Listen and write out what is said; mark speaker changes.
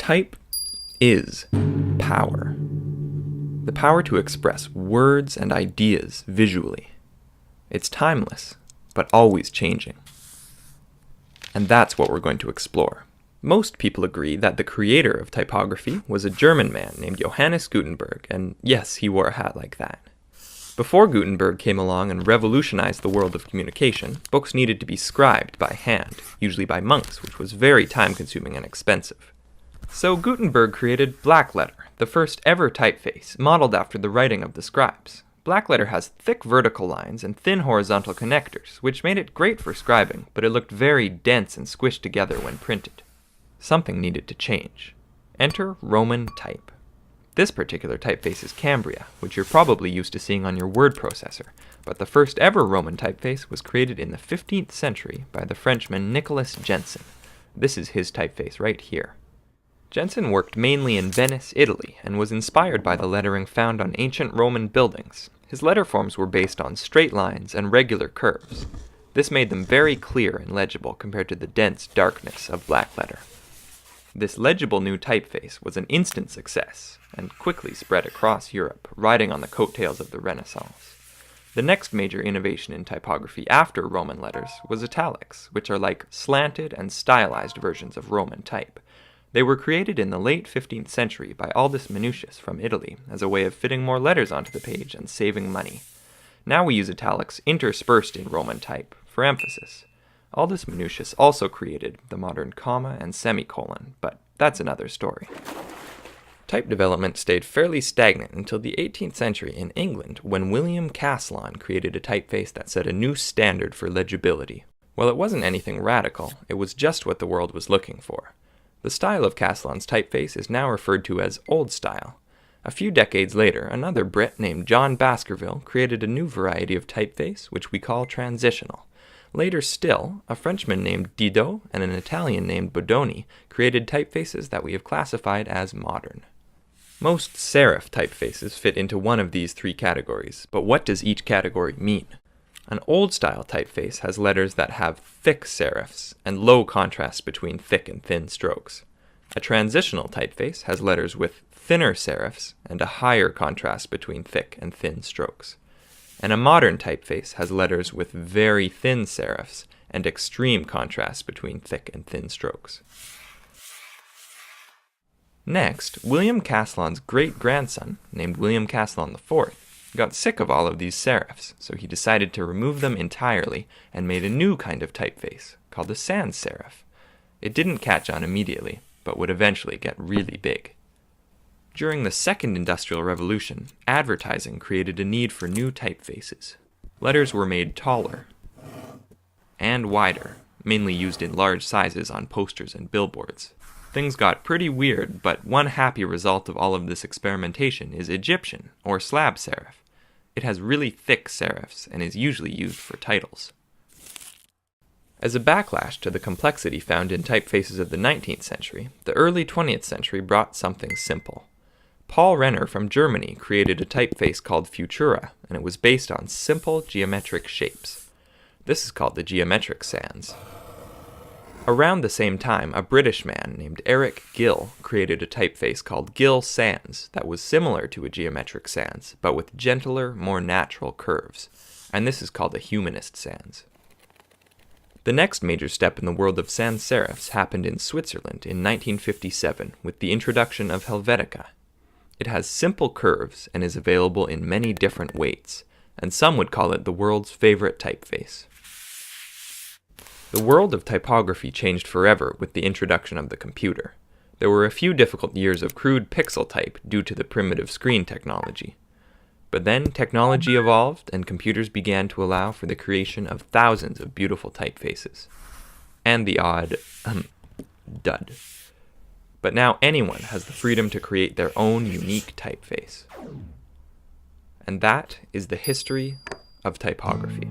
Speaker 1: Type is power. The power to express words and ideas visually. It's timeless, but always changing. And that's what we're going to explore. Most people agree that the creator of typography was a German man named Johannes Gutenberg, and yes, he wore a hat like that. Before Gutenberg came along and revolutionized the world of communication, books needed to be scribed by hand, usually by monks, which was very time-consuming and expensive. So Gutenberg created blackletter, the first ever typeface, modeled after the writing of the scribes. Blackletter has thick vertical lines and thin horizontal connectors, which made it great for scribing, but it looked very dense and squished together when printed. Something needed to change. Enter Roman type. This particular typeface is Cambria, which you're probably used to seeing on your word processor, but the first ever Roman typeface was created in the 15th century by the Frenchman Nicolas Jenson. This is his typeface right here. Jenson worked mainly in Venice, Italy, and was inspired by the lettering found on ancient Roman buildings. His letter forms were based on straight lines and regular curves. This made them very clear and legible compared to the dense darkness of blackletter. This legible new typeface was an instant success, and quickly spread across Europe, riding on the coattails of the Renaissance. The next major innovation in typography after Roman letters was italics, which are like slanted and stylized versions of Roman type. They were created in the late 15th century by Aldus Manutius from Italy as a way of fitting more letters onto the page and saving money. Now we use italics interspersed in Roman type for emphasis. Aldus Manutius also created the modern comma and semicolon, but that's another story. Type development stayed fairly stagnant until the 18th century in England, when William Caslon created a typeface that set a new standard for legibility. While it wasn't anything radical, it was just what the world was looking for. The style of Caslon's typeface is now referred to as Old Style. A few decades later, another Brit named John Baskerville created a new variety of typeface, which we call transitional. Later still, a Frenchman named Didot and an Italian named Bodoni created typefaces that we have classified as modern. Most serif typefaces fit into one of these three categories, but what does each category mean? An old-style typeface has letters that have thick serifs and low contrast between thick and thin strokes. A transitional typeface has letters with thinner serifs and a higher contrast between thick and thin strokes. And a modern typeface has letters with very thin serifs and extreme contrast between thick and thin strokes. Next, William Caslon's great-grandson, named William Caslon IV, got sick of all of these serifs, so he decided to remove them entirely and made a new kind of typeface, called a sans serif. It didn't catch on immediately, but would eventually get really big. During the Second Industrial Revolution, advertising created a need for new typefaces. Letters were made taller and wider, mainly used in large sizes on posters and billboards. Things got pretty weird, but one happy result of all of this experimentation is Egyptian, or slab serif. It has really thick serifs and is usually used for titles. As a backlash to the complexity found in typefaces of the 19th century, the early 20th century brought something simple. Paul Renner from Germany created a typeface called Futura, and it was based on simple geometric shapes. This is called the geometric sans. Around the same time, a British man named Eric Gill created a typeface called Gill Sans that was similar to a geometric sans, but with gentler, more natural curves, and this is called a humanist sans. The next major step in the world of sans serifs happened in Switzerland in 1957 with the introduction of Helvetica. It has simple curves and is available in many different weights, and some would call it the world's favorite typeface. The world of typography changed forever with the introduction of the computer. There were a few difficult years of crude pixel type due to the primitive screen technology. But then technology evolved and computers began to allow for the creation of thousands of beautiful typefaces. And the odd dud. But now anyone has the freedom to create their own unique typeface. And that is the history of typography.